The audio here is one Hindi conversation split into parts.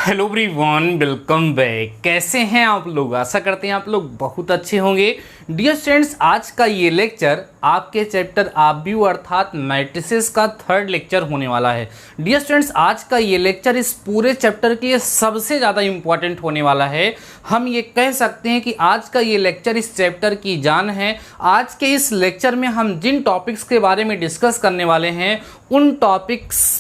Hello everyone, welcome back. कैसे हैं आप लोग? आशा करते हैं आप लोग बहुत अच्छे होंगे। डियर स्टूडेंट्स, आज का ये लेक्चर आपके चैप्टर आव्यूह अर्थात मैट्रिसेस का थर्ड लेक्चर होने वाला है। डियर स्टूडेंट्स, आज का ये लेक्चर इस पूरे चैप्टर के लिए सबसे ज़्यादा इम्पॉर्टेंट होने वाला है। हम ये कह सकते हैं कि आज का ये लेक्चर इस चैप्टर की जान है। आज के इस लेक्चर में हम जिन टॉपिक्स के बारे में डिस्कस करने वाले हैं, उन टॉपिक्स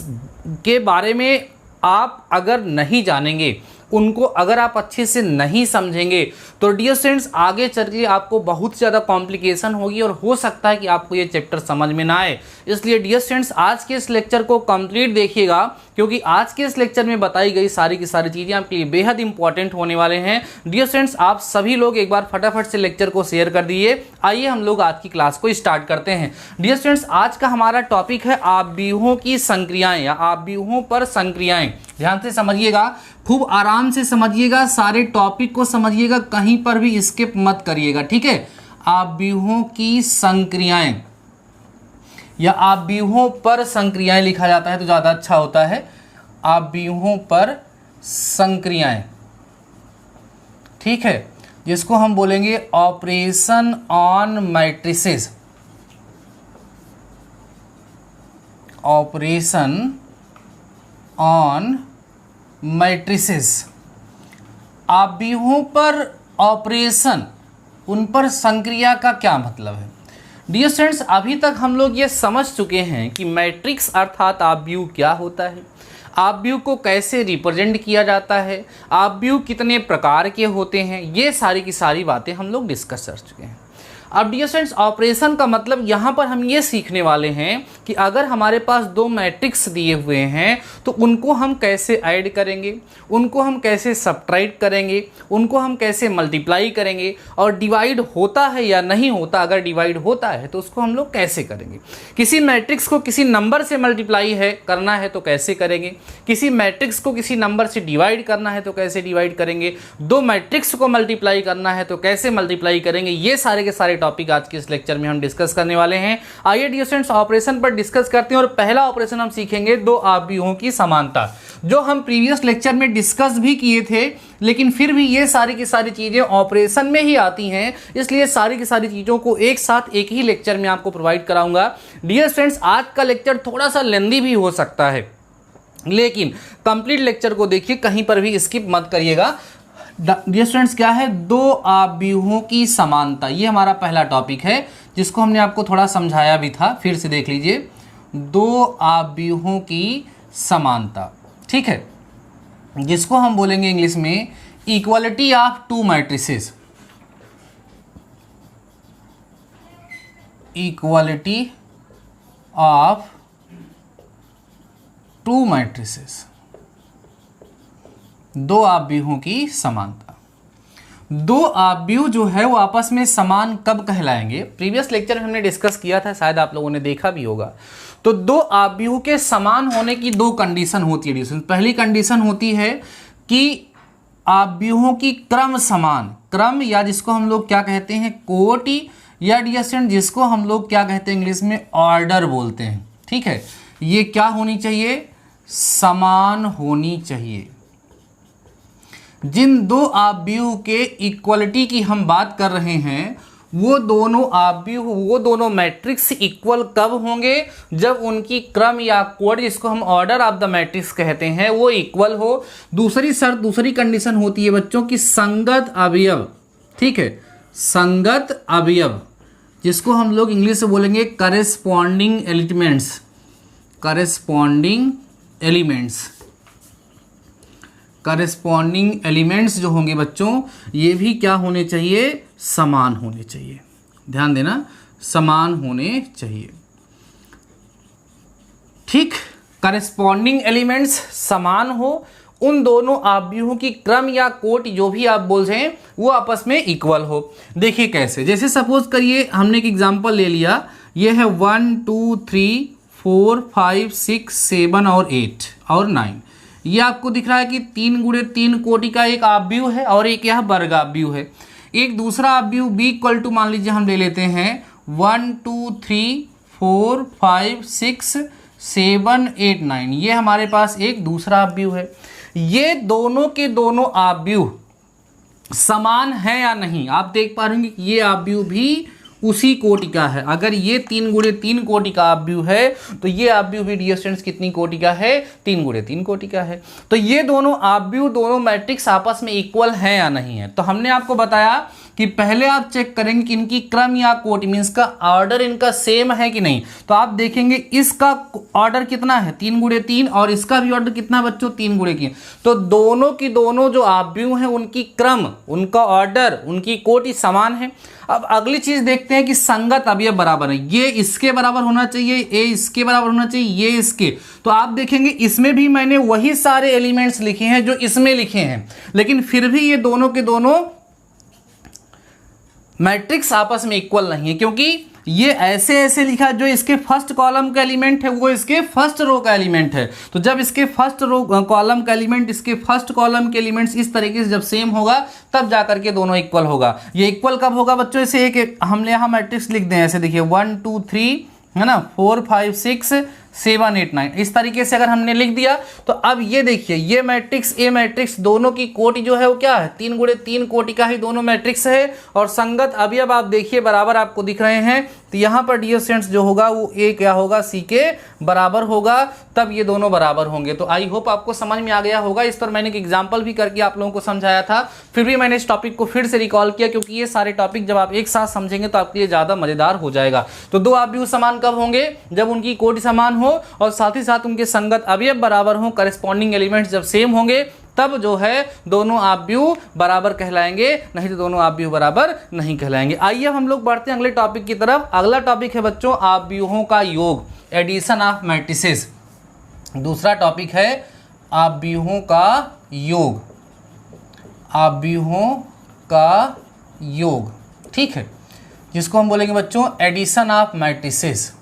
के बारे में आप अगर नहीं जानेंगे, उनको अगर आप अच्छे से नहीं समझेंगे, तो डियर स्टूडेंट्स आगे चल के आपको बहुत ज़्यादा कॉम्प्लिकेशन होगी और हो सकता है कि आपको ये चैप्टर समझ में ना आए। इसलिए डियर स्टूडेंट्स आज के इस लेक्चर को कंप्लीट देखिएगा, क्योंकि आज के इस लेक्चर में बताई गई सारी की सारी चीज़ें आपके लिए बेहद इंपॉर्टेंट होने वाले हैं। डियर स्टूडेंट्स, आप सभी लोग एक बार फटाफट से लेक्चर को शेयर कर दीजिए। आइए हम लोग आज की क्लास को स्टार्ट करते हैं। डियर स्टूडेंट्स, आज का हमारा टॉपिक है आव्यूहों की संक्रियाएं या आव्यूहों पर संक्रियाएं। ध्यान से समझिएगा, खूब आराम से समझिएगा, सारे टॉपिक को समझिएगा, कहीं पर भी स्किप मत करिएगा, ठीक है। आव्यूहों की संक्रियाएं या आव्यूहों पर संक्रियाएं लिखा जाता है तो ज़्यादा अच्छा होता है। आव्यूहों पर संक्रियाएं, ठीक है, जिसको हम बोलेंगे operation on matrices. Operation on matrices, आव्यूहों पर ऑपरेशन, उन पर संक्रिया का क्या मतलब है? डियर स्टूडेंट्स, अभी तक हम लोग ये समझ चुके हैं कि मैट्रिक्स अर्थात आव्यूह क्या होता है, आव्यूह को कैसे रिप्रेजेंट किया जाता है, आव्यूह कितने प्रकार के होते हैं, ये सारी की सारी बातें हम लोग डिस्कस कर चुके हैं। अब डियर स्टूडेंट्स, ऑपरेशन का मतलब यहाँ पर हम ये सीखने वाले हैं कि अगर हमारे पास दो मैट्रिक्स दिए हुए हैं तो उनको हम कैसे ऐड करेंगे, उनको हम कैसे सब्ट्रैक्ट करेंगे, उनको हम कैसे मल्टीप्लाई करेंगे, और डिवाइड होता है या नहीं होता, अगर डिवाइड होता है तो उसको हम लोग कैसे करेंगे। किसी मैट्रिक्स को किसी नंबर से मल्टीप्लाई करना है तो कैसे करेंगे, किसी मैट्रिक्स को किसी नंबर से डिवाइड करना है तो कैसे डिवाइड करेंगे, दो मैट्रिक्स को मल्टीप्लाई करना है तो कैसे मल्टीप्लाई करेंगे। ये सारे के सारे टॉपिक आज के इस लेक्चर में हम डिस्कस करने वाले हैं। आइए डियर स्टूडेंट्स ऑपरेशन पर डिस्कस करते हैं, और पहला ऑपरेशन हम सीखेंगे दो आव्यूहों की समानता, जो हम प्रीवियस लेक्चर में डिस्कस भी किए थे, लेकिन फिर भी ये सारी की सारी चीजें ऑपरेशन में ही आती हैं, इसलिए सारी की सारी चीजों को एक साथ एक ही लेक्चर में आपको प्रोवाइड कराऊंगा। डियर स्टूडेंट्स, आज का लेक्चर थोड़ा सा लेंदी भी हो सकता है, लेकिन कंप्लीट लेक्चर को देखिए, कहीं पर भी स्किप मत करिएगा। डियर स्टूडेंट्स, क्या है? दो आव्यूहों की समानता, ये हमारा पहला टॉपिक है, जिसको हमने आपको थोड़ा समझाया भी था, फिर से देख लीजिए। दो आव्यूहों की समानता, ठीक है, जिसको हम बोलेंगे इंग्लिश में equality of to matrices. Equality of to matrices, दो आव्यूहों की समानता। दो आव्यूह जो है वो आपस में समान कब कहलाएंगे? प्रीवियस लेक्चर में हमने डिस्कस किया था, शायद आप लोगों ने देखा भी होगा। तो दो आव्यूह के समान होने की दो कंडीशन होती है। पहली कंडीशन होती है कि आव्यूहों की क्रम समान, क्रम या जिसको हम लोग क्या कहते हैं, कोटि, या डियर स्टूडेंट जिसको हम लोग क्या कहते हैं इंग्लिश में, ऑर्डर बोलते हैं, ठीक है। ये क्या होनी चाहिए? समान होनी चाहिए। जिन दो आव्यूह के इक्वलिटी की हम बात कर रहे हैं, वो दोनों आव्यूह, वो दोनों मैट्रिक्स इक्वल कब होंगे? जब उनकी क्रम या कोड, जिसको हम ऑर्डर ऑफ द मैट्रिक्स कहते हैं, वो इक्वल हो। दूसरी शर्त, दूसरी कंडीशन होती है बच्चों की संगत अवयव, ठीक है, संगत अवयव, जिसको हम लोग इंग्लिश से बोलेंगे corresponding elements. Corresponding elements, corresponding elements जो होंगे बच्चों, ये भी क्या होने चाहिए? समान होने चाहिए। ध्यान देना, समान होने चाहिए, ठीक। करेस्पॉन्डिंग एलिमेंट्स समान हो, उन दोनों आव्यूहों की क्रम या कोटि जो भी आप बोल रहे हैं वो आपस में इक्वल हो। देखिए कैसे, जैसे सपोज करिए हमने एक एग्जांपल ले लिया, ये है 1 2 3 4 5 6 7 और 8 और 9। ये आपको दिख रहा है कि 3 गुणे 3 कोटि का एक आव्यूह है और एक यह वर्ग आव्यूह है। एक दूसरा आव्यूह b इक्वल टू मान लीजिए हम ले लेते हैं 1 2 3 4 5 6 7 8 9, ये हमारे पास एक दूसरा आव्यूह है। ये दोनों के दोनों आव्यूह समान है या नहीं। आप देख पा रहे होंगे कि ये आव्यूह भी उसी कोटि का है। अगर ये 3 गुणे 3 कोटि का आव्यूह है तो ये आव्यूह भी डियर स्टूडेंट्स कितनी कोटि का है, 3 गुणे 3 कोटि का है। तो ये दोनों आव्यूह, दोनों मैट्रिक्स आपस में इक्वल है या नहीं है। तो हमने आपको बताया कि पहले आप चेक करेंगे कि इनकी क्रम या कोटि मीन्स का ऑर्डर इनका सेम है कि नहीं। तो आप देखेंगे इसका ऑर्डर कितना है, 3 गुणे 3, और इसका भी ऑर्डर कितना बच्चों, 3 गुणे 3। तो दोनों की दोनों जो आव्यूह हैं उनकी क्रम, उनका ऑर्डर, उनकी कोटि समान है। अब अगली चीज देखते हैं कि संगत अवयव बराबर है। ये इसके बराबर होना चाहिए, ये इसके बराबर होना चाहिए, ये इसके। तो आप देखेंगे इसमें भी मैंने वही सारे एलिमेंट्स लिखे हैं जो इसमें लिखे हैं, लेकिन फिर भी ये दोनों के दोनों मैट्रिक्स आपस में इक्वल नहीं है, क्योंकि ये ऐसे ऐसे लिखा जो इसके फर्स्ट कॉलम का एलिमेंट है वो इसके फर्स्ट रो का एलिमेंट है। तो जब इसके फर्स्ट रो कॉलम का एलिमेंट इसके फर्स्ट कॉलम के एलिमेंट्स इस तरीके से जब सेम होगा तब जाकर के दोनों इक्वल होगा। ये इक्वल कब होगा बच्चों, इसे एक हमने यहाँ मैट्रिक्स लिख दें, ऐसे देखिए 1 2 3 है ना, 4 5 6 7 8 9, इस तरीके से अगर हमने लिख दिया तो अब ये देखिए ये मैट्रिक्स ए मैट्रिक्स दोनों की कोटि जो है वो क्या है, 3 गुणे 3 कोटि का ही दोनों मैट्रिक्स है। और संगत अवयव आप देखिए बराबर आपको दिख रहे हैं। तो यहाँ पर डियर स्टूडेंट्स जो होगा वो ए क्या होगा, सी के बराबर होगा, तब ये दोनों बराबर होंगे। तो आई होप आपको समझ में आ गया होगा। इस पर मैंने एक एग्जाम्पल भी करके आप लोगों को समझाया था, फिर भी मैंने इस टॉपिक को फिर से रिकॉल किया, क्योंकि ये सारे टॉपिक जब आप एक साथ समझेंगे तो आपके लिए ज़्यादा मजेदार हो जाएगा। तो दो आव्यूह समान कब होंगे, जब उनकी कोटि समान हो और साथ ही साथ उनके संगत अवयव बराबर हो, करस्पॉन्डिंग एलिमेंट्स जब सेम होंगे तब जो है दोनों आव्यूह बराबर कहलाएंगे, नहीं तो दोनों आव्यूह बराबर नहीं कहलाएंगे। आइए हम लोग बढ़ते हैं अगले टॉपिक की तरफ। अगला टॉपिक है बच्चों आव्यूहों का योग, एडिशन ऑफ मैट्रिसेस। दूसरा टॉपिक है आव्यूहों का योग, आव्यूहों का योग, ठीक है, जिसको हम बोलेंगे बच्चों addition of matrices,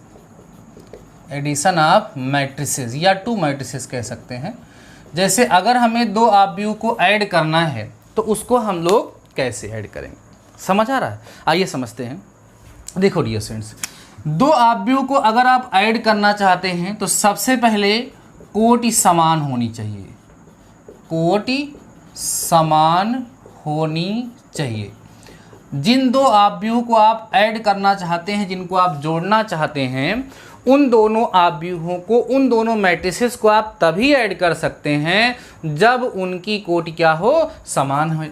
addition of matrices या टू मैट्रिसेस कह सकते हैं। जैसे अगर हमें दो आव्यूह को ऐड करना है तो उसको हम लोग कैसे ऐड करेंगे, समझ आ रहा है। आइए समझते हैं। देखो डियर स्टूडेंट्स, दो आव्यूह को अगर आप ऐड करना चाहते हैं तो सबसे पहले कोटि समान होनी चाहिए, कोटि समान होनी चाहिए। जिन दो आव्यूह को आप ऐड करना चाहते हैं, जिनको आप जोड़ना चाहते हैं, उन दोनों आव्यूहों को, उन दोनों मैट्रिसेस को आप तभी ऐड कर सकते हैं जब उनकी कोटि क्या हो, समान हो।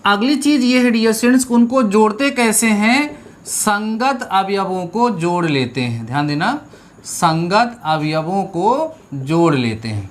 अगली चीज ये है डियर स्टूडेंट्स, उनको जोड़ते कैसे हैं, संगत अवयवों को जोड़ लेते हैं। ध्यान देना, संगत अवयवों को जोड़ लेते हैं,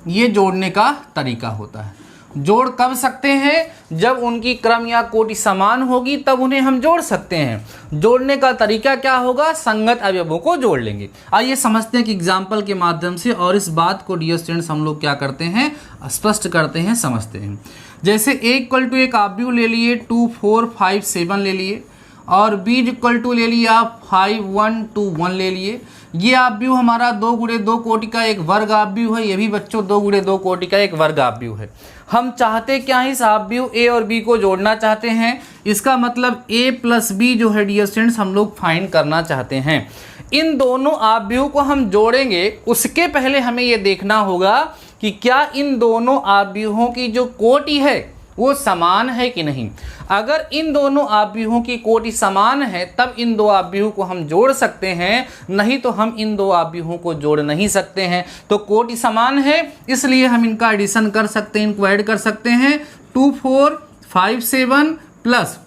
ये जोड़ने का तरीका होता है। जोड़ कब सकते हैं, जब उनकी क्रम या कोटि समान होगी तब उन्हें हम जोड़ सकते हैं। जोड़ने का तरीका क्या होगा, संगत अवयवों को जोड़ लेंगे। आइए समझते हैं कि एग्जाम्पल के माध्यम से, और इस बात को डियर स्टूडेंट्स हम लोग क्या करते हैं, स्पष्ट करते हैं, समझते हैं। जैसे a इक्वल टू एक आव्यूह ले लिए 2 4 5 7 ले लिए, और b इक्वल टू ले लिया आप 5 1 2 1 ले लिए। ये आव्यूह हमारा 2 गुणे 2 कोटि का एक वर्ग आव्यूह है, ये भी बच्चों 2 गुणे 2 कोटि का एक वर्ग आव्यूह है। हम चाहते क्या है, इस आव्यूह ए और बी को जोड़ना चाहते हैं। इसका मतलब a प्लस बी जो है डियर स्टूडेंट्स हम लोग फाइंड करना चाहते हैं। इन दोनों आव्यूह को हम जोड़ेंगे, उसके पहले हमें ये देखना होगा कि क्या इन दोनों आव्यूहों की जो कोटि है वो समान है कि नहीं। अगर इन दोनों आव्यूहों की कोटि समान है तब इन दो आव्यूहों को हम जोड़ सकते हैं, नहीं तो हम इन दो आव्यूहों को जोड़ नहीं सकते हैं। तो कोटि समान है इसलिए हम इनका एडिशन कर सकते हैं, इनको ऐड कर सकते हैं। 2 4 5 7 प्लस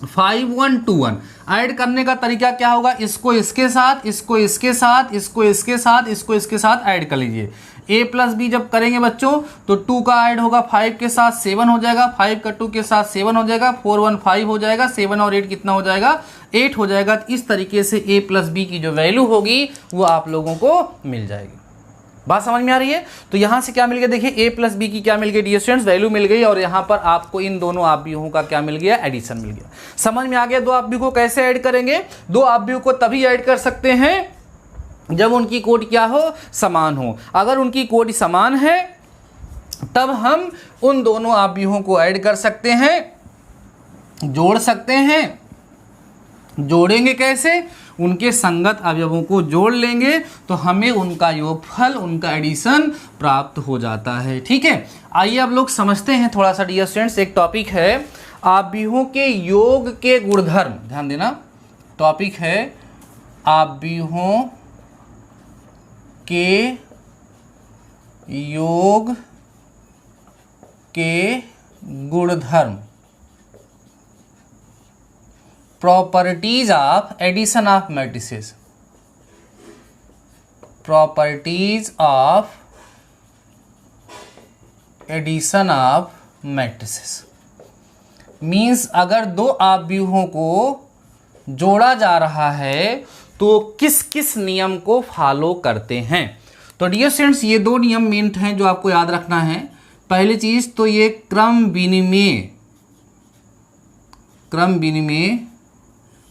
5 1 2 1। ऐड करने का तरीका क्या होगा, इसको इसके साथ, इसको इसके साथ, इसको इसके साथ, इसको इसके साथ ऐड कर लीजिए। a प्लस बी जब करेंगे बच्चों तो 2 का ऐड होगा 5 के साथ 7 हो जाएगा, 5 का 2 के साथ 7 हो जाएगा, 4 1 5 हो जाएगा, 7 और 8 कितना हो जाएगा, 8 हो जाएगा। तो इस तरीके से a प्लस बी की जो वैल्यू होगी वो आप लोगों को मिल जाएगी। बात समझ में आ रही है। तो यहाँ से क्या मिल गया, देखिए a प्लस बी की क्या मिल गई डियर स्टूडेंट्स, वैल्यू मिल गई, और यहाँ पर आपको इन दोनों आव्यूहों का क्या मिल गया, एडिशन मिल गया। समझ में आ गया। दो आव्यूह को कैसे ऐड करेंगे, दो आव्यूह को तभी ऐड कर सकते हैं जब उनकी कोटि क्या हो, समान हो। अगर उनकी कोटि समान है तब हम उन दोनों आव्यूहों को ऐड कर सकते हैं, जोड़ सकते हैं, जोड़ेंगे कैसे? उनके संगत अवयवों को जोड़ लेंगे तो हमें उनका योगफल, उनका एडिशन प्राप्त हो जाता है। ठीक है, आइए अब लोग समझते हैं थोड़ा सा डियर स्टूडेंट्स। एक टॉपिक है आव्यूहों के योग के गुणधर्म, ध्यान देना। टॉपिक है आव्यूहों के योग के गुणधर्म, properties of addition of matrices, properties of addition of matrices. Means अगर दो आव्यूहों को जोड़ा जा रहा है तो किस किस नियम को फॉलो करते हैं। तो डियर स्टूडेंट्स, ये दो नियम मेन हैं जो आपको याद रखना है। पहली चीज तो ये क्रम विनिमय,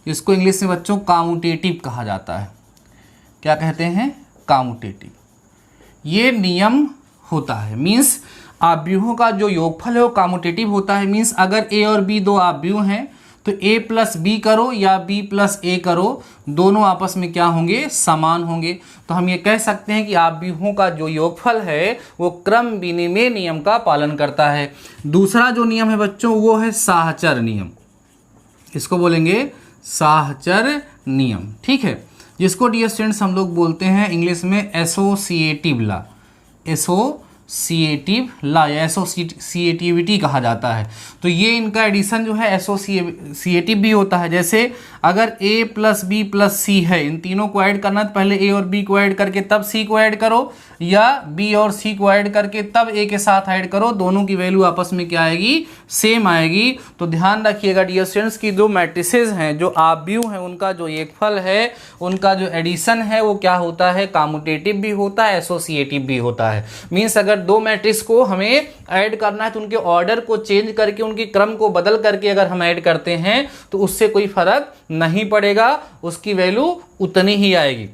इसको इंग्लिश में बच्चों कम्यूटेटिव कहा जाता है। क्या कहते हैं? कम्यूटेटिव। ये नियम होता है, मीन्स आव्यूहों का जो योगफल है वो कम्यूटेटिव होता है। मीन्स अगर ए और बी दो आव्यूह हैं तो a प्लस बी करो या b प्लस ए करो, दोनों आपस में क्या होंगे? समान होंगे। तो हम ये कह सकते हैं कि आव्यूहों का जो योगफल है वो क्रम विनिमय नियम का पालन करता है। दूसरा जो नियम है बच्चों वो है साहचर्य नियम, इसको बोलेंगे साहचर्य नियम। ठीक है, जिसको डियर स्टूडेंट्स हम लोग बोलते हैं इंग्लिश में एसोसिएटिव लॉ, एसोसिएटिव लॉ या एसोसिएटिविटी कहा जाता है। तो ये इनका एडिशन जो है एसोसिएटिव भी होता है। जैसे अगर a प्लस बी प्लस सी है, इन तीनों को ऐड करना तो पहले a और b को ऐड करके तब c को ऐड करो, या b और c को ऐड करके तब a के साथ ऐड करो, दोनों की वैल्यू आपस में क्या आएगी? सेम आएगी। तो ध्यान रखिएगा डियर स्टूडेंट्स की जो मैट्रिसेस हैं, जो आव्यूह हैं, उनका जो योगफल है, उनका जो एडिशन है वो क्या होता है? कम्यूटेटिव भी होता है, एसोसिएटिव भी होता है। मीन्स अगर दो मैट्रिक्स को हमें ऐड करना है तो उनके ऑर्डर को चेंज करके, उनके क्रम को बदल करके अगर हम ऐड करते हैं तो उससे कोई फर्क नहीं पड़ेगा, उसकी वैल्यू उतनी ही आएगी।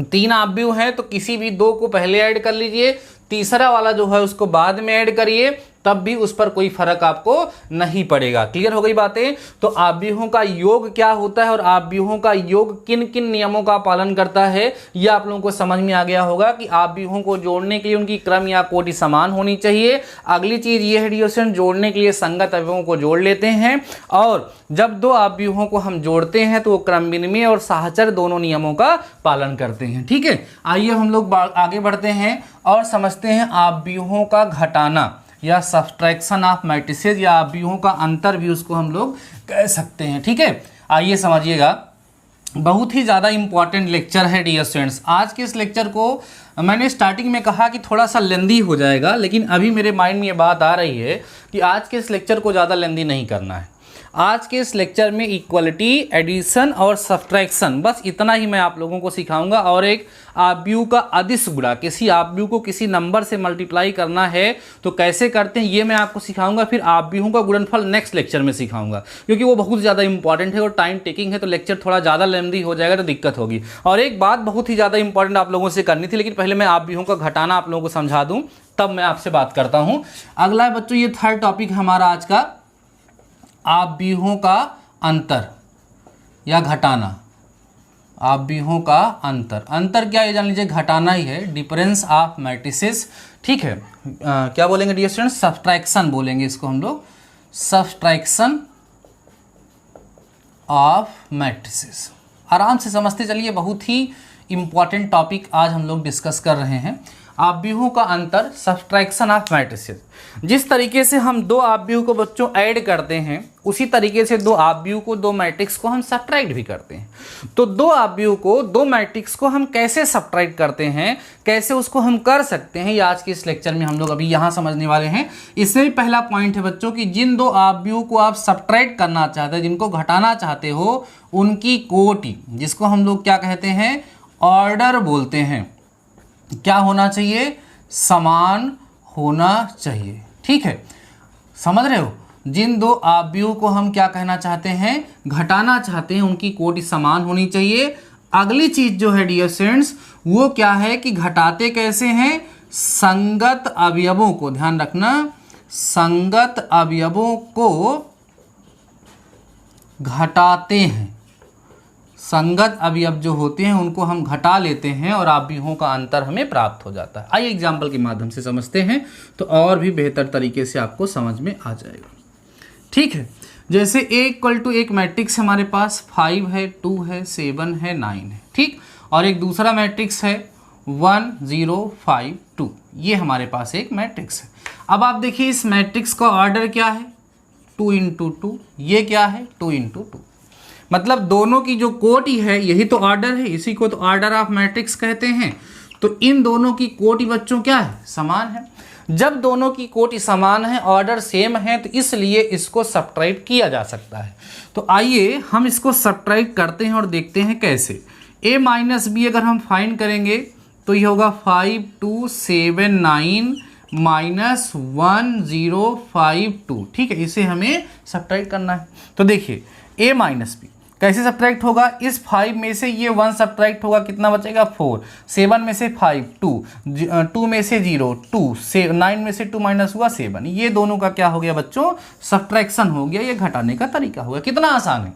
तीन आव्यूह हैं तो किसी भी दो को पहले ऐड कर लीजिए, तीसरा वाला जो है उसको बाद में ऐड करिए, तब भी उस पर कोई फर्क आपको नहीं पड़ेगा। क्लियर हो गई बातें? तो आव्यूहों का योग क्या होता है और आव्यूहों का योग किन किन नियमों का पालन करता है, यह आप लोगों को समझ में आ गया होगा कि आव्यूहों को जोड़ने के लिए उनकी क्रम या कोटि समान होनी चाहिए। अगली चीज ये है डियर स्टूडेंट, जोड़ने के लिए संगत अवयवों को जोड़ लेते हैं, और जब दो आव्यूहों को हम जोड़ते हैं तो वो क्रम विनिमय और साहचर्य दोनों नियमों का पालन करते हैं। ठीक है, आइए हम लोग आगे बढ़ते हैं और समझते हैं आव्यूहों का घटाना या सब्सट्रैक्शन ऑफ मैट्रिसेस, या आव्यूहों का अंतर भी उसको हम लोग कह सकते हैं। ठीक है, आइए समझिएगा। बहुत ही ज़्यादा इंपॉर्टेंट लेक्चर है डियर स्टूडेंट्स। आज के इस लेक्चर को मैंने स्टार्टिंग में कहा कि थोड़ा सा लेंदी हो जाएगा, लेकिन अभी मेरे माइंड में ये बात आ रही है कि आज के इस लेक्चर को ज़्यादा लेंदी नहीं करना है। आज के इस लेक्चर में इक्वलिटी, एडिशन और सब्ट्रैक्शन, बस इतना ही मैं आप लोगों को सिखाऊंगा। और एक आव्यूह का अदिश गुणा, किसी आव्यूह को किसी नंबर से मल्टीप्लाई करना है तो कैसे करते हैं ये मैं आपको सिखाऊंगा। फिर आव्यूहों का गुणनफल नेक्स्ट लेक्चर में सिखाऊंगा, क्योंकि वो बहुत ज़्यादा इंपॉर्टेंट है और टाइम टेकिंग है, तो लेक्चर थोड़ा ज़्यादा लेंदी हो जाएगा तो दिक्कत होगी। और एक बात बहुत ही ज़्यादा इंपॉर्टेंट आप लोगों से करनी थी, लेकिन पहले मैं आव्यूहों का घटाना आप लोगों को समझा दूँ, तब मैं आपसे बात करता हूँ। अगला बच्चों ये थर्ड टॉपिक हमारा आज का, आव्यूहों का अंतर या घटाना। आव्यूहों का अंतर, अंतर क्या ये जान लीजिए, घटाना ही है, डिफरेंस ऑफ मैट्रिसेस। ठीक है, क्या बोलेंगे डियर स्टूडेंट्स? सब्ट्रैक्शन बोलेंगे इसको हम लोग, सब्ट्रैक्शन ऑफ मैट्रिसेस। आराम से समझते चलिए, बहुत ही इंपॉर्टेंट टॉपिक आज हम लोग डिस्कस कर रहे हैं। आव्यूहों का अंतर, सब्ट्रैक्शन ऑफ मैट्रिसेस। जिस तरीके से हम दो आव्यूह को बच्चों ऐड करते हैं, उसी तरीके से दो आव्यूह को, दो मैट्रिक्स को हम सब्ट्रैक्ट भी करते हैं। तो दो आव्यूह को, दो मैट्रिक्स को हम कैसे सब्ट्रैक्ट करते हैं, कैसे उसको हम कर सकते हैं, ये आज के इस लेक्चर में हम लोग अभी यहाँ समझने वाले हैं। इसमें भी पहला पॉइंट है बच्चों कि जिन दो आव्यूह को आप सब्ट्रैक्ट करना चाहते हैं, जिनको घटाना चाहते हो, उनकी कोटि, जिसको हम लोग क्या कहते हैं? ऑर्डर बोलते हैं। क्या होना चाहिए? समान होना चाहिए। ठीक है, समझ रहे हो? जिन दो आव्यूह को हम क्या कहना चाहते हैं? घटाना चाहते हैं, उनकी कोटि समान होनी चाहिए। अगली चीज जो है डियर स्टूडेंट्स, वो क्या है कि घटाते कैसे हैं? संगत अवयवों को, ध्यान रखना, संगत अवयवों को घटाते हैं। संगत अवयव जो होते हैं उनको हम घटा लेते हैं और आव्यूहों का अंतर हमें प्राप्त हो जाता है। आइए एग्जाम्पल के माध्यम से समझते हैं तो और भी बेहतर तरीके से आपको समझ में आ जाएगा। ठीक है, जैसे A इक्वल टू एक मैट्रिक्स हमारे पास 5 है, 2 है, 7 है, 9 है, ठीक, और एक दूसरा मैट्रिक्स है 1 0 5 2, ये हमारे पास एक मैट्रिक्स है। अब आप देखिए इस मैट्रिक्स का ऑर्डर क्या है, 2 इंटू 2, ये क्या है 2 इंटू 2, मतलब दोनों की जो कोटि है यही तो ऑर्डर है, इसी को तो ऑर्डर ऑफ मैट्रिक्स कहते हैं। तो इन दोनों की कोटि बच्चों क्या है, समान है। जब दोनों की कोटि समान है, ऑर्डर सेम है, तो इसलिए इसको सब्ट्रैक्ट किया जा सकता है। तो आइए हम इसको सब्ट्रैक्ट करते हैं और देखते हैं कैसे। a माइनस बी अगर हम फाइंड करेंगे तो ये होगा 5 2 7 9 माइनस 1 0 5 2, ठीक है, इसे हमें सब्ट्रैक्ट करना है। तो देखिए a माइनस बी कैसे सब्ट्रैक्ट होगा, इस 5 में से ये 1 सब्ट्रैक्ट होगा, कितना बचेगा 4, 7 में से 5 2, 2 में से 0 2, 9 में से 2 माइनस हुआ 7, ये दोनों का क्या हो गया बच्चों, सब्ट्रैक्शन हो गया। ये घटाने का तरीका हो गया। कितना आसान है,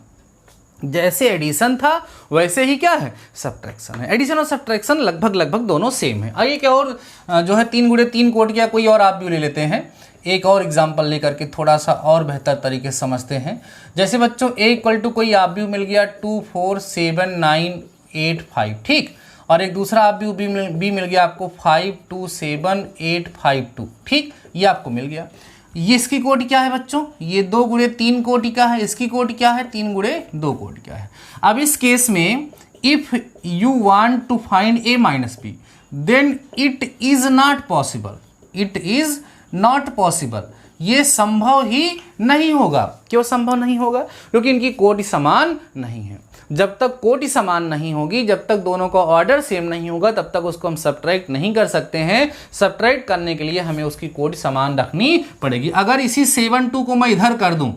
जैसे एडिशन था वैसे ही क्या है, सब्ट्रैक्शन है। एडिशन और सब्ट्रैक्शन लगभग दोनों सेम है। आइए क्या और जो है 3 गुणे 3 कोट किया, कोई और आप भी ले लेते हैं, एक और एग्जाम्पल लेकर के थोड़ा सा और बेहतर तरीके से समझते हैं। जैसे बच्चों a इक्वल टू कोई आव्यूह मिल गया 2 4 7 9 8 5, ठीक, और एक दूसरा आव्यूह b मिल गया आपको 5 2 7 8 5 2, ठीक, ये आपको मिल गया। ये इसकी कोटि क्या है बच्चों, ये 2 गुणे 3 कोटि का है, इसकी कोटि क्या है 3 गुणे 2 कोटि का है। अब इस केस में if you want to find a minus B then it is not possible, it is not possible, ये संभव ही नहीं होगा। क्यों संभव नहीं होगा, क्योंकि इनकी कोटि समान नहीं है। जब तक कोटि समान नहीं होगी, जब तक दोनों का ऑर्डर सेम नहीं होगा, तब तक उसको हम सब्ट्रैक्ट नहीं कर सकते हैं। सब्ट्रैक्ट करने के लिए हमें उसकी कोटि समान रखनी पड़ेगी। अगर इसी 7 2 को मैं इधर कर दूं,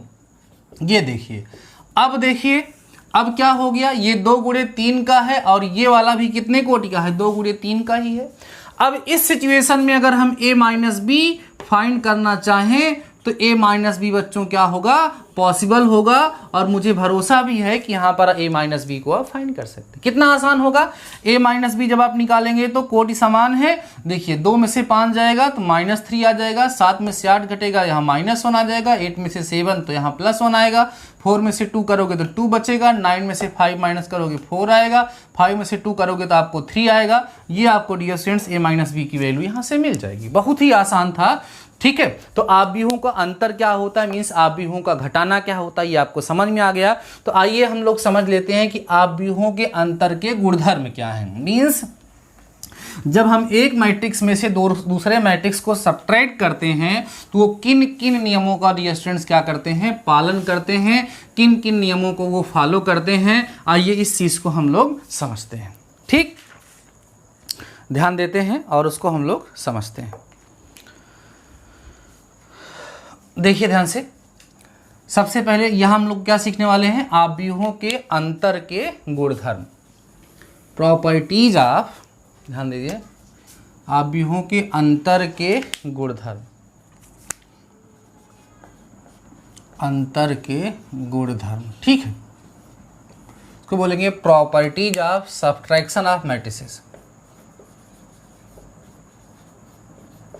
ये देखिए, अब देखिए अब क्या हो गया, ये 2 गुणे 3 का है और ये वाला भी कितने कोटि का है, 2 गुणे 3 का ही है। अब इस सिचुएशन में अगर हम a माइनस बी फाइंड करना चाहें तो a माइनस बी बच्चों क्या होगा, पॉसिबल होगा, और मुझे भरोसा भी है कि यहाँ पर a माइनस बी को आप फाइंड कर सकते हैं। कितना आसान होगा, a माइनस बी जब आप निकालेंगे तो कोटि समान है। देखिए 2 में से 5 जाएगा तो -3 आ जाएगा, 7 में से 8 घटेगा यहाँ -1 आ जाएगा, 8 में से 7 तो यहाँ +1 आएगा, 4 में से 2 करोगे तो 2 बचेगा, 9 में से 5 माइनस करोगे 4 आएगा, 5 में से 2 करोगे तो आपको 3 आएगा। ये आपको dear students a minus B की वैल्यू यहाँ से मिल जाएगी। बहुत ही आसान था, ठीक है। तो आव्यूहों का अंतर क्या होता है, मीन्स आव्यूहों का घटाना क्या होता है, ये आपको समझ में आ गया। तो आइए हम लोग समझ लेते हैं कि आव्यूहों के अंतर के गुणधर्म क्या हैं। मीन्स जब हम एक मैट्रिक्स में से दूसरे मैट्रिक्स को सब्ट्रैक्ट करते हैं तो वो किन किन नियमों का डियर स्टूडेंट्स क्या करते हैं, पालन करते हैं, किन किन नियमों को वो फॉलो करते हैं। आइए इस चीज़ को हम लोग समझते हैं, ठीक, ध्यान देते हैं और उसको हम लोग समझते हैं। देखिए ध्यान से, सबसे पहले यहाँ हम लोग क्या सीखने वाले हैं, आव्यूहों के अंतर के गुणधर्म, प्रॉपर्टीज ऑफ, ध्यान दीजिए, आव्यूहों के अंतर के गुणधर्म, अंतर के गुणधर्म, ठीक है, इसको बोलेंगे properties of subtraction of matrices,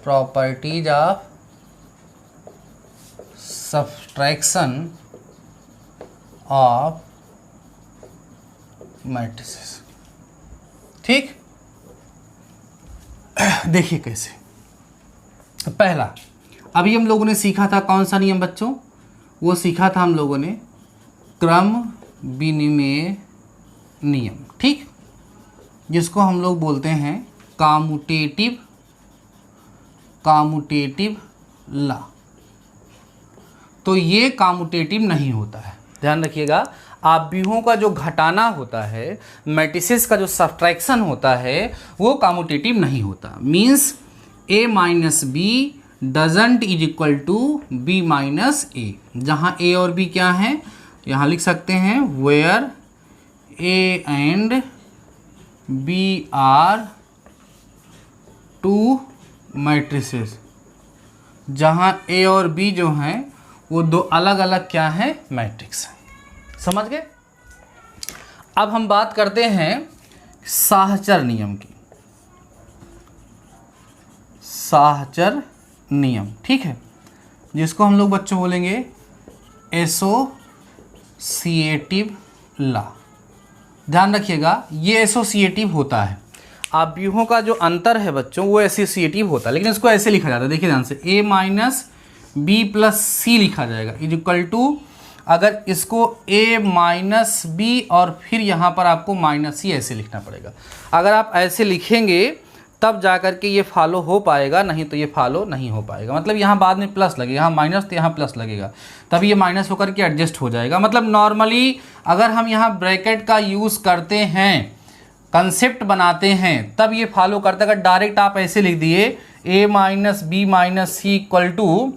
properties of subtraction of matrices, ठीक। देखिए कैसे, पहला अभी हम लोगों ने सीखा था कौन सा नियम बच्चों, वो सीखा था हम लोगों ने क्रम विनिमेय नियम, ठीक, जिसको हम लोग बोलते हैं कामुटेटिव लॉ। तो ये कामुटेटिव नहीं होता है, ध्यान रखिएगा। आव्यूहों का जो घटाना होता है, मैट्रिसेस का जो सब्ट्रैक्शन होता है, वो कामुटेटिव नहीं होता। Means a minus B doesn't is equal to b minus A, जहाँ a और b क्या हैं, यहाँ लिख सकते हैं where a and b are two matrices, जहाँ a और b जो हैं वो दो अलग अलग क्या हैं, मैट्रिक्स हैं। समझ गए। अब हम बात करते हैं साहचर नियम की। साहचर नियम, ठीक है, जिसको हम लोग बच्चों बोलेंगे एसोसिएटिव लॉ। ध्यान रखिएगा, ये एसोसिएटिव होता है। आव्यूहों का जो अंतर है बच्चों वो एसोसिएटिव होता है, लेकिन इसको ऐसे लिखा जाता है, देखिए ध्यान से, a माइनस बी प्लस सी लिखा जाएगा इज इक्वल टू, अगर इसको a माइनस बी और फिर यहाँ पर आपको माइनस सी ऐसे लिखना पड़ेगा। अगर आप ऐसे लिखेंगे तब जा कर के ये फॉलो हो पाएगा, नहीं तो ये फॉलो नहीं हो पाएगा। मतलब यहाँ बाद में प्लस लगेगा, यहाँ माइनस तो यहाँ प्लस लगेगा, तब ये माइनस होकर के एडजस्ट हो जाएगा। मतलब नॉर्मली अगर हम यहाँ ब्रैकेट का यूज़ करते हैं, कंसेप्ट बनाते हैं, तब ये फॉलो करता है। अगर डायरेक्ट आप ऐसे लिख दिए a minus B minus C equal to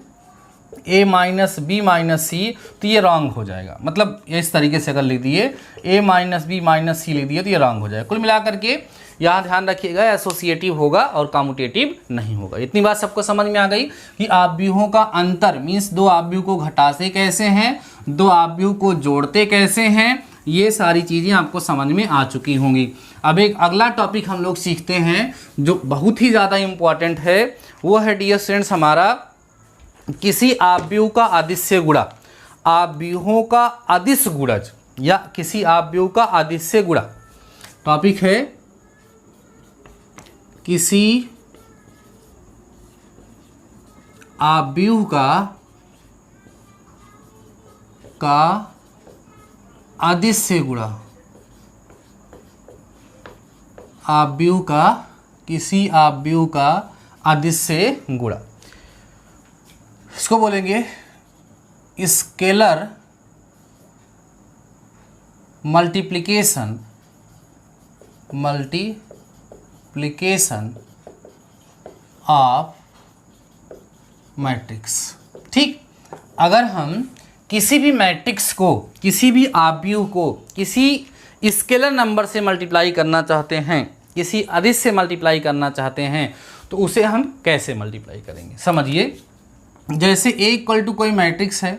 a minus B minus C, तो ये रॉन्ग हो जाएगा। मतलब इस तरीके से अगर लिख दिए a माइनस बी माइनस सी लिख दिए तो ये रॉन्ग हो जाएगा। कुल मिला करके यहाँ ध्यान रखिएगा, एसोसिएटिव होगा और कम्यूटेटिव नहीं होगा। इतनी बात सबको समझ में आ गई कि आव्यूहों का अंतर मीन्स दो आव्यूह को घटाते कैसे हैं, दो आव्यूह को जोड़ते कैसे हैं, ये सारी चीज़ें आपको समझ में आ चुकी होंगी। अब एक अगला टॉपिक हम लोग सीखते हैं जो बहुत ही ज़्यादा इम्पॉर्टेंट है, वो है डियर स्टूडेंट्स हमारा किसी आव्यूह का अदिश्य गुणा। आव्यूहों का अदिश गुणज या किसी आव्यूह का अदिश्य गुणा टॉपिक है किसी आव्यूह का अदिश्य गुणा। आव्यूह का किसी आव्यूह का अदिश्य गुणा, इसको बोलेंगे स्केलर मल्टीप्लिकेशन ऑफ मैट्रिक्स। ठीक, अगर हम किसी भी मैट्रिक्स को, किसी भी आव्यूह को किसी स्केलर नंबर से मल्टीप्लाई करना चाहते हैं, किसी अदिश से मल्टीप्लाई करना चाहते हैं, तो उसे हम कैसे मल्टीप्लाई करेंगे समझिए। जैसे a इक्वल टू कोई मैट्रिक्स है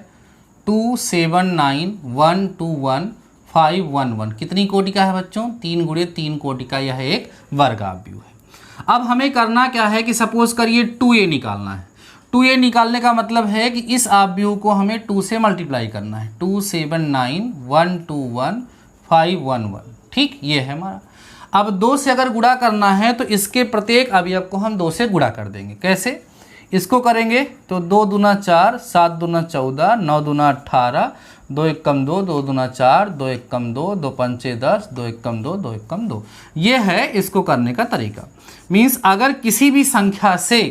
2 7 9 1 2 1 5 1 1, कितनी कोटि का है बच्चों, 3 गुणे 3 कोटि का यह एक वर्ग आव्यूह है। अब हमें करना क्या है कि सपोज करिए 2a निकालना है। 2a निकालने का मतलब है कि इस आव्यूह को हमें 2 से मल्टीप्लाई करना है। 2 7 9 1 2 1 5 1 1, ठीक, ये है हमारा। अब 2 से अगर गुणा करना है तो इसके प्रत्येक अवयव को हम 2 से गुणा कर देंगे। कैसे इसको करेंगे तो 2 दूना 4, 7 दूना 14, 9 दूना 18, 2 एक कम 2, 2 दूना 4, 2 एक कम 2, 2 पंचे 10, 2 एक कम 2, 2 एक कम 2। ये है इसको करने का तरीका। मीन्स अगर किसी भी संख्या से,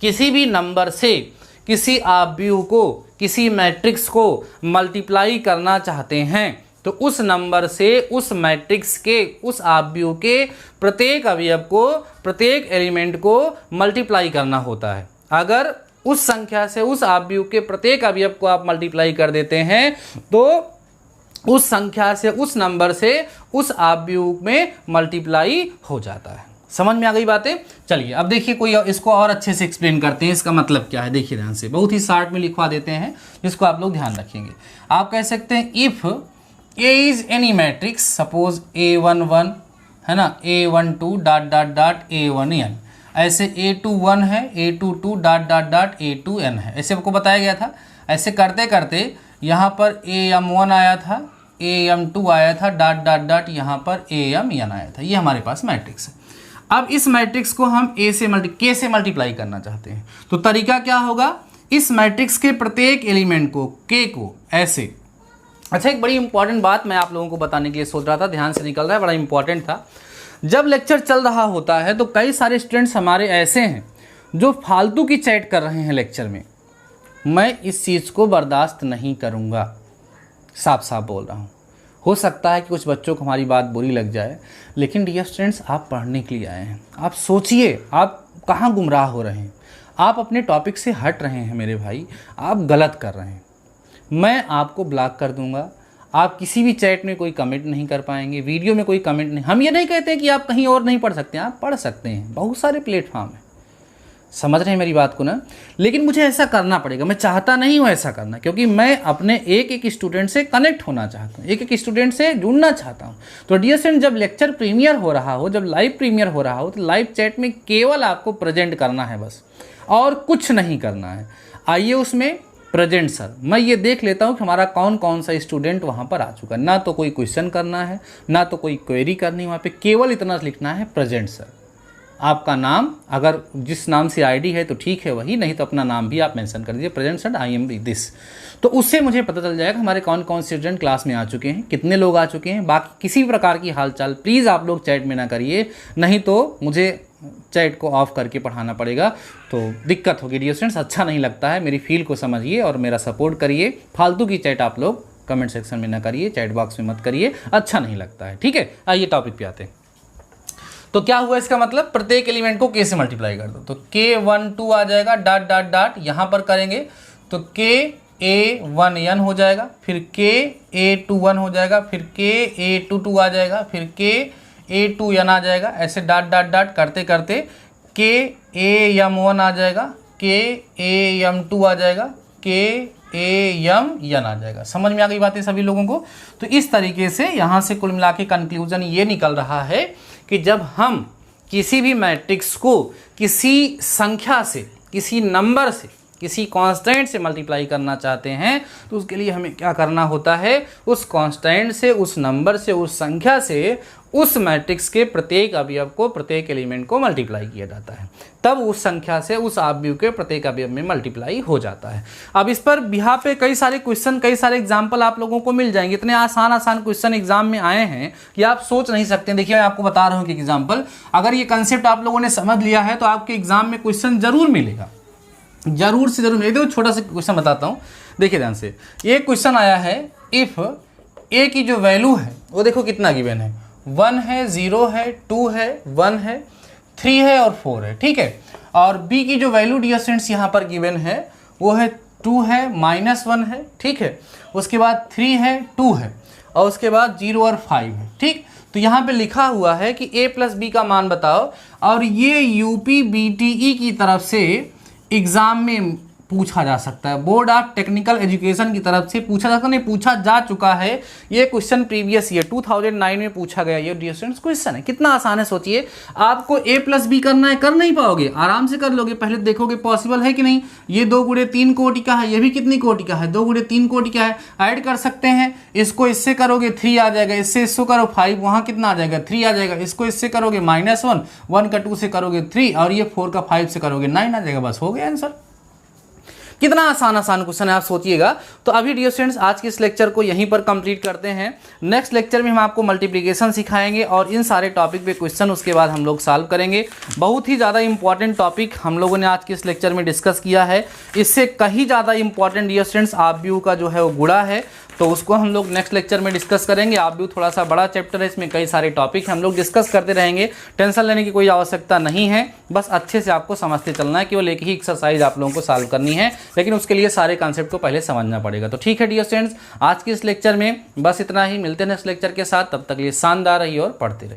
किसी भी नंबर से किसी आव्यूह को, किसी मैट्रिक्स को मल्टीप्लाई करना चाहते हैं तो उस नंबर से उस मैट्रिक्स के, उस आव्यूह के प्रत्येक अवयव को, प्रत्येक एलिमेंट को मल्टीप्लाई करना होता है। अगर उस संख्या से उस आव्यूह के प्रत्येक अवयव को आप मल्टीप्लाई कर देते हैं तो उस संख्या से, उस नंबर से उस आव्यूह में मल्टीप्लाई हो जाता है। समझ में आ गई बातें। चलिए अब देखिए कोई इसको और अच्छे से एक्सप्लेन करते हैं, इसका मतलब क्या है देखिए ध्यान से, बहुत ही शॉर्ट में लिखवा देते हैं जिसको आप लोग ध्यान रखेंगे। आप कह सकते हैं if A is any matrix, suppose A11 है ना, A12 dot dot dot A1n, ऐसे A21 है, A22 dot dot dot A2n है, ऐसे आपको बताया गया था। ऐसे करते करते यहाँ पर AM1 आया था, AM2 आया था, डॉट डॉट डॉट यहाँ पर AMn आया था। ये हमारे पास मैट्रिक्स है। अब इस मैट्रिक्स को हम K से मल्टीप्लाई करना चाहते हैं तो तरीका क्या होगा, इस मैट्रिक्स के प्रत्येक एलिमेंट को, K को ऐसे। अच्छा, एक बड़ी इंपॉर्टेंट बात मैं आप लोगों को बताने के लिए सोच रहा था, ध्यान से निकल रहा है, बड़ा इंपॉर्टेंट था। जब लेक्चर चल रहा होता है तो कई सारे स्टूडेंट्स हमारे ऐसे हैं जो फालतू की चैट कर रहे हैं लेक्चर में। मैं इस चीज़ को बर्दाश्त नहीं करूँगा, साफ साफ बोल रहा हूँ। हो सकता है कि कुछ बच्चों को हमारी बात बुरी लग जाए, लेकिन डियर स्टूडेंट्स आप पढ़ने के लिए आए हैं। आप सोचिए आप कहाँ गुमराह हो रहे हैं, आप अपने टॉपिक से हट रहे हैं मेरे भाई, आप गलत कर रहे हैं। मैं आपको ब्लॉक कर दूंगा, आप किसी भी चैट में कोई कमेंट नहीं कर पाएंगे, वीडियो में कोई कमेंट नहीं। हम ये नहीं कहते कि आप कहीं और नहीं पढ़ सकते हैं, आप पढ़ सकते हैं, बहुत सारे प्लेटफॉर्म हैं। समझ रहे हैं मेरी बात को ना। लेकिन मुझे ऐसा करना पड़ेगा, मैं चाहता नहीं हूँ ऐसा करना, क्योंकि मैं अपने एक एक स्टूडेंट से कनेक्ट होना चाहता हूँ, एक एक स्टूडेंट से जुड़ना चाहता हूँ। तो डियर स्टूडेंट, जब लेक्चर प्रीमियर हो रहा हो, जब लाइव प्रीमियर हो रहा हो, तो लाइव चैट में केवल आपको प्रेजेंट करना है बस, और कुछ नहीं करना है। आइए उसमें प्रेजेंट सर, मैं ये देख लेता हूँ कि हमारा कौन कौन सा स्टूडेंट वहाँ पर आ चुका है। ना तो कोई क्वेश्चन करना है, ना तो कोई क्वेरी करनी है, वहाँ पे केवल इतना लिखना है प्रेजेंट सर। आपका नाम, अगर जिस नाम से आईडी है तो ठीक है वही, नहीं तो अपना नाम भी आप मेंशन कर दीजिए, present sir I am this. तो उससे मुझे पता चल जाएगा हमारे कौन कौन से स्टूडेंट क्लास में आ चुके हैं, कितने लोग आ चुके हैं। बाकी किसी प्रकार की हालचाल प्लीज़ आप लोग चैट में ना करिए, नहीं तो मुझे चैट को ऑफ करके पढ़ाना पड़ेगा, तो दिक्कत होगी डियर स्टूडेंट्स, अच्छा नहीं लगता है। मेरी फील को समझिए और मेरा सपोर्ट करिए। फालतू की चैट आप लोग कमेंट सेक्शन में ना करिए, चैट बॉक्स में मत करिए, अच्छा नहीं लगता है, ठीक है। आइए टॉपिक पे आते हैं। तो क्या हुआ इसका मतलब, प्रत्येक एलिमेंट को k से मल्टीप्लाई कर दो, तो k12 आ जाएगा, डॉट डॉट डॉट यहाँ पर करेंगे तो k1n हो जाएगा, फिर k1 हो जाएगा, फिर k2 आ जाएगा, फिर k2n आ जाएगा, ऐसे डॉट डॉट डॉट करते करते k1 आ जाएगा, k2 आ जाएगा, k आ जाएगा। समझ में आ गई बातें सभी लोगों को। तो इस तरीके से यहाँ से कुल मिला के कंक्लूजन ये निकल रहा है कि जब हम किसी भी मैट्रिक्स को किसी संख्या से, किसी नंबर से, किसी कांस्टेंट से मल्टीप्लाई करना चाहते हैं, तो उसके लिए हमें क्या करना होता है, उस कांस्टेंट से, उस नंबर से, उस संख्या से उस मैट्रिक्स के प्रत्येक अवयव को, प्रत्येक एलिमेंट को मल्टीप्लाई किया जाता है, तब उस संख्या से उस अवयव के प्रत्येक अवयव में मल्टीप्लाई हो जाता है। अब इस पर यहाँ पे कई सारे क्वेश्चन, कई सारे एग्जाम्पल आप लोगों को मिल जाएंगे। इतने आसान आसान क्वेश्चन एग्जाम में आए हैं कि आप सोच नहीं सकते। देखिए मैं आपको बता रहा हूँ कि एग्जाम्पल, अगर ये कंसेप्ट आप लोगों ने समझ लिया है तो आपके एग्जाम में क्वेश्चन जरूर मिलेगा, जरूर से जरूर मिलेगा। छोटा सा क्वेश्चन बताता हूँ, देखिए ध्यान से। ये क्वेश्चन आया है, इफ ए की जो वैल्यू है वो देखो कितना गिवन है, 1 है, 0 है, 2 है, 1 है, 3 है और 4 है, ठीक है। और बी की जो वैल्यू डियर स्टूडेंट्स यहाँ पर गिवन है वो है 2 है, -1 है, ठीक है। उसके बाद 3 है, 2 है, और उसके बाद 0 और 5 है, ठीक। तो यहाँ पे लिखा हुआ है कि a + b का मान बताओ, और ये यूपी BTE की तरफ से एग्जाम में पूछा जा सकता है, बोर्ड ऑफ टेक्निकल एजुकेशन की तरफ से पूछा जा सकता है, नहीं पूछा जा चुका है। ये क्वेश्चन प्रीवियस ईयर 2009 में पूछा गया ये डियर स्टूडेंट्स क्वेश्चन है। कितना आसान है सोचिए। आपको a + b करना है, कर नहीं पाओगे, आराम से कर लोगे। पहले देखोगे पॉसिबल है कि नहीं। ये 2 × 3 कोटि का है, ये भी कितनी कोटि का है, 2 × 3 कोटि का है। ऐड कर सकते हैं, इसको इससे करोगे 3 आ जाएगा, इससे इसको करो 5, वहाँ कितना आ जाएगा 3 आ जाएगा। इसको इससे करोगे -1, 1 का 2 से करोगे 3, और ये 4 का 5 से करोगे 9 आ जाएगा। बस हो गया आंसर। कितना आसान आसान क्वेश्चन है, आप सोचिएगा। तो अभी डियर स्टूडेंट्स आज के इस लेक्चर को यहीं पर कंप्लीट करते हैं। नेक्स्ट लेक्चर में हम आपको मल्टीप्लिकेशन सिखाएंगे और इन सारे टॉपिक पे क्वेश्चन उसके बाद हम लोग सॉल्व करेंगे। बहुत ही ज़्यादा इंपॉर्टेंट टॉपिक हम लोगों ने आज के इस लेक्चर में डिस्कस किया है। इससे कहीं ज़्यादा इंपॉर्टेंट डियर स्टूडेंट्स ABU का जो है वो गुणा है, तो उसको हम लोग नेक्स्ट लेक्चर में डिस्कस करेंगे। ABU थोड़ा सा बड़ा चैप्टर है, इसमें कई सारे टॉपिक हम लोग डिस्कस करते रहेंगे। टेंशन लेने की कोई आवश्यकता नहीं है, बस अच्छे से आपको समझते चलना है। केवल एक ही एक्सरसाइज आप लोगों को सॉल्व करनी है, लेकिन उसके लिए सारे कॉन्सेप्ट को पहले समझना पड़ेगा। तो ठीक है डियर स्टूडेंट्स, आज के इस लेक्चर में बस इतना ही। मिलते हैं नेक्स्ट लेक्चर के साथ, तब तक लिए शानदार रहिए और पढ़ते रहिए।